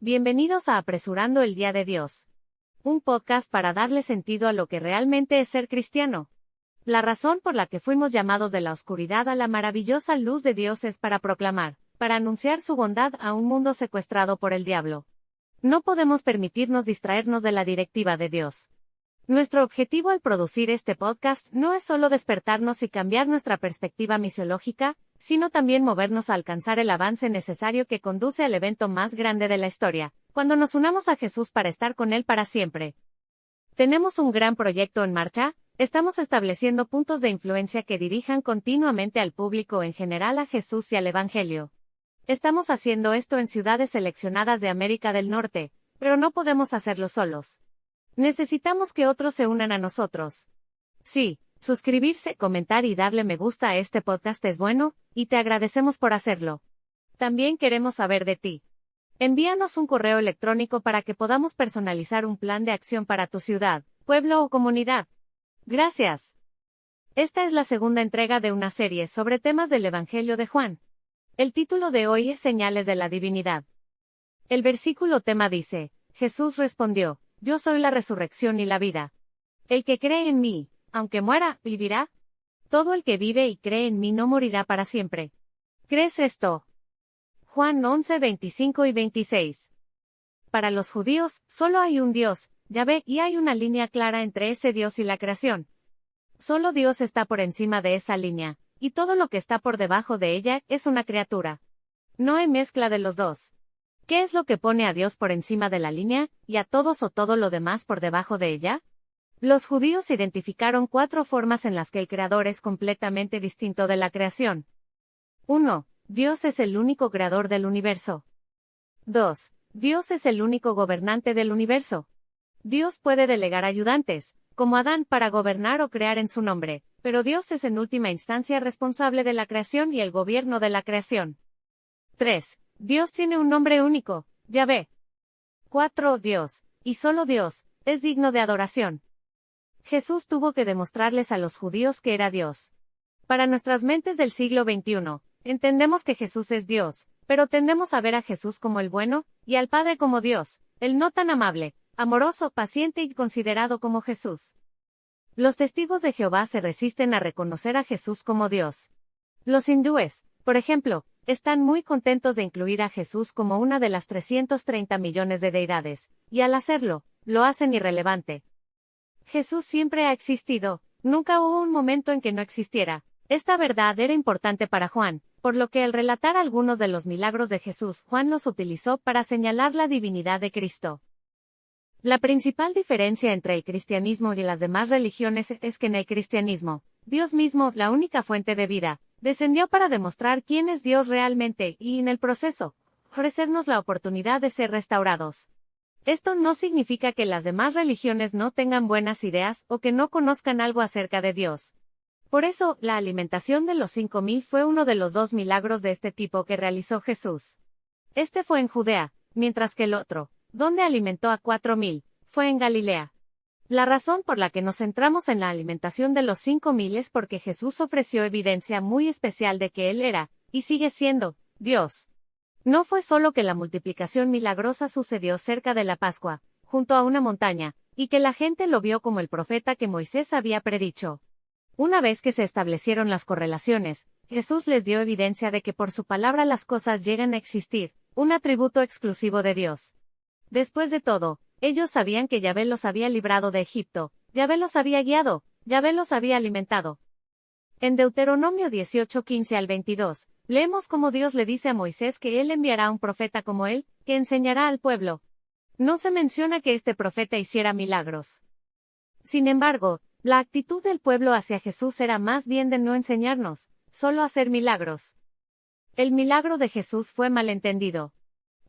Bienvenidos a Apresurando el Día de Dios. Un podcast para darle sentido a lo que realmente es ser cristiano. La razón por la que fuimos llamados de la oscuridad a la maravillosa luz de Dios es para proclamar, para anunciar su bondad a un mundo secuestrado por el diablo. No podemos permitirnos distraernos de la directiva de Dios. Nuestro objetivo al producir este podcast no es solo despertarnos y cambiar nuestra perspectiva misiológica, sino también movernos a alcanzar el avance necesario que conduce al evento más grande de la historia, cuando nos unamos a Jesús para estar con Él para siempre. Tenemos un gran proyecto en marcha. Estamos estableciendo puntos de influencia que dirijan continuamente al público en general a Jesús y al Evangelio. Estamos haciendo esto en ciudades seleccionadas de América del Norte, pero no podemos hacerlo solos. Necesitamos que otros se unan a nosotros. Sí, suscribirse, comentar y darle me gusta a este podcast es bueno, y te agradecemos por hacerlo. También queremos saber de ti. Envíanos un correo electrónico para que podamos personalizar un plan de acción para tu ciudad, pueblo o comunidad. Gracias. Esta es la segunda entrega de una serie sobre temas del Evangelio de Juan. El título de hoy es Señales de la Divinidad. El versículo tema dice, Jesús respondió, Yo soy la resurrección y la vida. El que cree en mí, aunque muera, vivirá. Todo el que vive y cree en mí no morirá para siempre. ¿Crees esto? Juan 11, 25 y 26. Para los judíos, solo hay un Dios, Yahvé, y hay una línea clara entre ese Dios y la creación. Solo Dios está por encima de esa línea, y todo lo que está por debajo de ella es una criatura. No hay mezcla de los dos. ¿Qué es lo que pone a Dios por encima de la línea, y a todos o todo lo demás por debajo de ella? Los judíos identificaron 4 formas en las que el Creador es completamente distinto de la creación. 1. Dios es el único creador del universo. 2. Dios es el único gobernante del universo. Dios puede delegar ayudantes, como Adán, para gobernar o crear en su nombre, pero Dios es en última instancia responsable de la creación y el gobierno de la creación. 3. Dios tiene un nombre único, Yahvé. 4. Dios, y solo Dios, es digno de adoración. Jesús tuvo que demostrarles a los judíos que era Dios. Para nuestras mentes del siglo XXI, entendemos que Jesús es Dios, pero tendemos a ver a Jesús como el bueno, y al Padre como Dios, el no tan amable, amoroso, paciente y considerado como Jesús. Los testigos de Jehová se resisten a reconocer a Jesús como Dios. Los hindúes, por ejemplo, están muy contentos de incluir a Jesús como una de las 330 millones de deidades, y al hacerlo, lo hacen irrelevante. Jesús siempre ha existido, nunca hubo un momento en que no existiera. Esta verdad era importante para Juan, por lo que al relatar algunos de los milagros de Jesús, Juan los utilizó para señalar la divinidad de Cristo. La principal diferencia entre el cristianismo y las demás religiones es que en el cristianismo, Dios mismo, la única fuente de vida, descendió para demostrar quién es Dios realmente y, en el proceso, ofrecernos la oportunidad de ser restaurados. Esto no significa que las demás religiones no tengan buenas ideas o que no conozcan algo acerca de Dios. Por eso, la alimentación de los 5,000 fue uno de los 2 milagros de este tipo que realizó Jesús. Este fue en Judea, mientras que el otro, donde alimentó a 4,000, fue en Galilea. La razón por la que nos centramos en la alimentación de los 5,000 es porque Jesús ofreció evidencia muy especial de que Él era, y sigue siendo, Dios. No fue solo que la multiplicación milagrosa sucedió cerca de la Pascua, junto a una montaña, y que la gente lo vio como el profeta que Moisés había predicho. Una vez que se establecieron las correlaciones, Jesús les dio evidencia de que por su palabra las cosas llegan a existir, un atributo exclusivo de Dios. Después de todo, ellos sabían que Yahvé los había librado de Egipto, Yahvé los había guiado, Yahvé los había alimentado. En Deuteronomio 18, 15 al 22, leemos cómo Dios le dice a Moisés que él enviará a un profeta como él, que enseñará al pueblo. No se menciona que este profeta hiciera milagros. Sin embargo, la actitud del pueblo hacia Jesús era más bien de no enseñarnos, solo hacer milagros. El milagro de Jesús fue malentendido.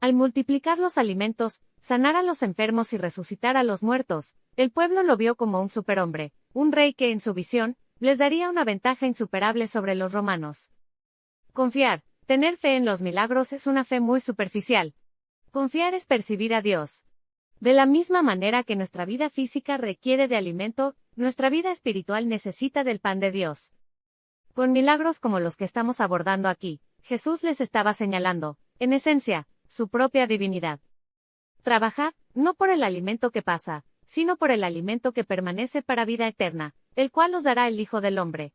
Al multiplicar los alimentos, sanar a los enfermos y resucitar a los muertos, el pueblo lo vio como un superhombre, un rey que en su visión, les daría una ventaja insuperable sobre los romanos. Confiar, tener fe en los milagros es una fe muy superficial. Confiar es percibir a Dios. De la misma manera que nuestra vida física requiere de alimento, nuestra vida espiritual necesita del pan de Dios. Con milagros como los que estamos abordando aquí, Jesús les estaba señalando, en esencia, su propia divinidad. Trabajad, no por el alimento que pasa, sino por el alimento que permanece para vida eterna, el cual os dará el Hijo del Hombre.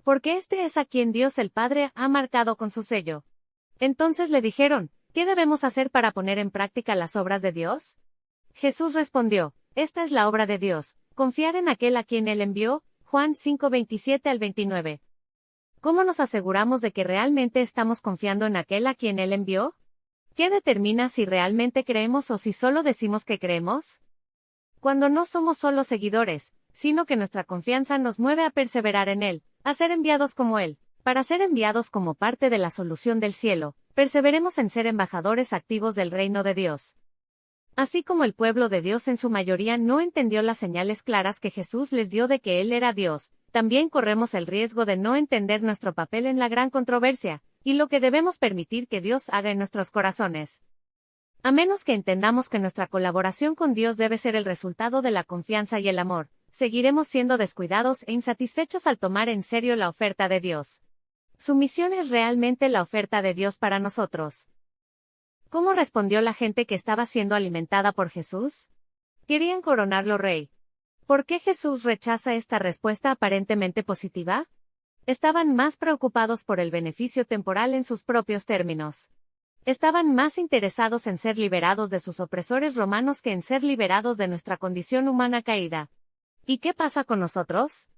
Porque este es a quien Dios el Padre ha marcado con su sello. Entonces le dijeron, ¿qué debemos hacer para poner en práctica las obras de Dios? Jesús respondió, esta es la obra de Dios, confiar en aquel a quien Él envió. Juan 5:27 al 29. ¿Cómo nos aseguramos de que realmente estamos confiando en aquel a quien Él envió? ¿Qué determina si realmente creemos o si solo decimos que creemos? Cuando no somos solo seguidores, sino que nuestra confianza nos mueve a perseverar en Él, a ser enviados como Él, para ser enviados como parte de la solución del cielo, perseveremos en ser embajadores activos del reino de Dios. Así como el pueblo de Dios en su mayoría no entendió las señales claras que Jesús les dio de que Él era Dios, también corremos el riesgo de no entender nuestro papel en la gran controversia, y lo que debemos permitir que Dios haga en nuestros corazones. A menos que entendamos que nuestra colaboración con Dios debe ser el resultado de la confianza y el amor, seguiremos siendo descuidados e insatisfechos al tomar en serio la oferta de Dios. Su misión es realmente la oferta de Dios para nosotros. ¿Cómo respondió la gente que estaba siendo alimentada por Jesús? Querían coronarlo rey. ¿Por qué Jesús rechaza esta respuesta aparentemente positiva? Estaban más preocupados por el beneficio temporal en sus propios términos. Estaban más interesados en ser liberados de sus opresores romanos que en ser liberados de nuestra condición humana caída. ¿Y qué pasa con nosotros?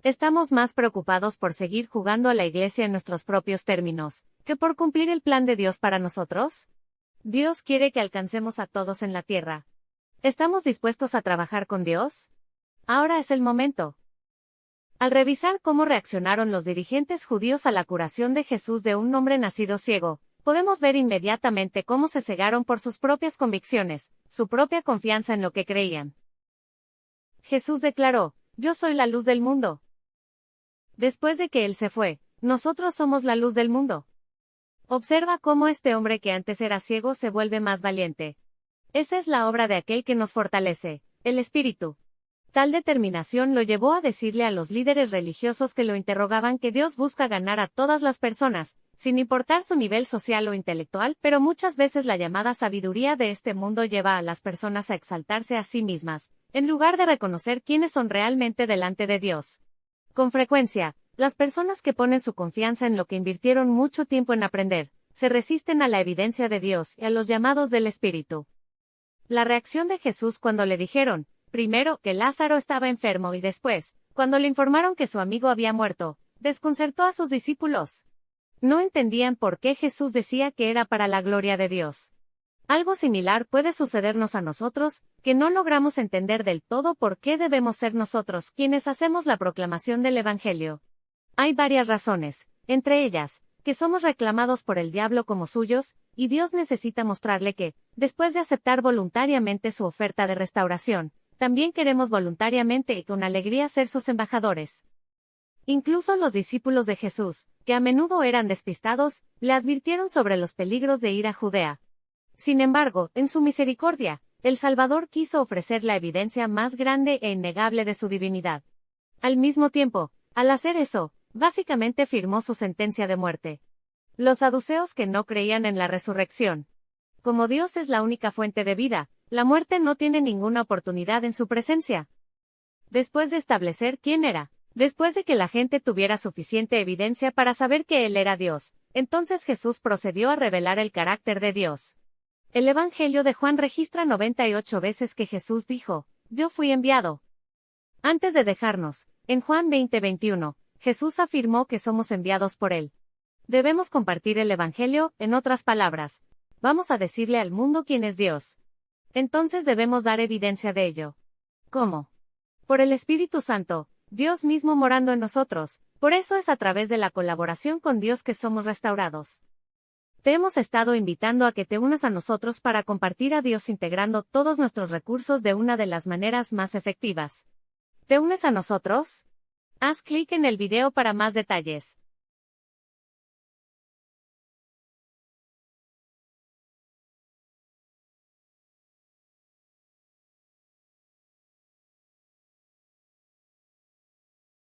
Estamos más preocupados por seguir jugando a la iglesia en nuestros propios términos, que por cumplir el plan de Dios para nosotros. Dios quiere que alcancemos a todos en la tierra. ¿Estamos dispuestos a trabajar con Dios? Ahora es el momento. Al revisar cómo reaccionaron los dirigentes judíos a la curación de Jesús de un hombre nacido ciego, podemos ver inmediatamente cómo se cegaron por sus propias convicciones, su propia confianza en lo que creían. Jesús declaró, yo soy la luz del mundo. Después de que Él se fue, nosotros somos la luz del mundo. Observa cómo este hombre que antes era ciego se vuelve más valiente. Esa es la obra de aquel que nos fortalece, el Espíritu. Tal determinación lo llevó a decirle a los líderes religiosos que lo interrogaban que Dios busca ganar a todas las personas, sin importar su nivel social o intelectual, pero muchas veces la llamada sabiduría de este mundo lleva a las personas a exaltarse a sí mismas, en lugar de reconocer quiénes son realmente delante de Dios. Con frecuencia, las personas que ponen su confianza en lo que invirtieron mucho tiempo en aprender, se resisten a la evidencia de Dios y a los llamados del Espíritu. La reacción de Jesús cuando le dijeron, primero, que Lázaro estaba enfermo y después, cuando le informaron que su amigo había muerto, desconcertó a sus discípulos. No entendían por qué Jesús decía que era para la gloria de Dios. Algo similar puede sucedernos a nosotros, que no logramos entender del todo por qué debemos ser nosotros quienes hacemos la proclamación del Evangelio. Hay varias razones, entre ellas, que somos reclamados por el diablo como suyos, y Dios necesita mostrarle que, después de aceptar voluntariamente su oferta de restauración, también queremos voluntariamente y con alegría ser sus embajadores. Incluso los discípulos de Jesús, que a menudo eran despistados, le advirtieron sobre los peligros de ir a Judea. Sin embargo, en su misericordia, el Salvador quiso ofrecer la evidencia más grande e innegable de su divinidad. Al mismo tiempo, al hacer eso, básicamente firmó su sentencia de muerte. Los saduceos que no creían en la resurrección. Como Dios es la única fuente de vida, la muerte no tiene ninguna oportunidad en su presencia. Después de establecer quién era, después de que la gente tuviera suficiente evidencia para saber que Él era Dios, entonces Jesús procedió a revelar el carácter de Dios. El Evangelio de Juan registra 98 veces que Jesús dijo, yo fui enviado. Antes de dejarnos, en Juan 20:21, Jesús afirmó que somos enviados por Él. Debemos compartir el Evangelio, en otras palabras, vamos a decirle al mundo quién es Dios. Entonces debemos dar evidencia de ello. ¿Cómo? Por el Espíritu Santo, Dios mismo morando en nosotros, por eso es a través de la colaboración con Dios que somos restaurados. Te hemos estado invitando a que te unas a nosotros para compartir a Dios integrando todos nuestros recursos de una de las maneras más efectivas. ¿Te unes a nosotros? Haz clic en el video para más detalles.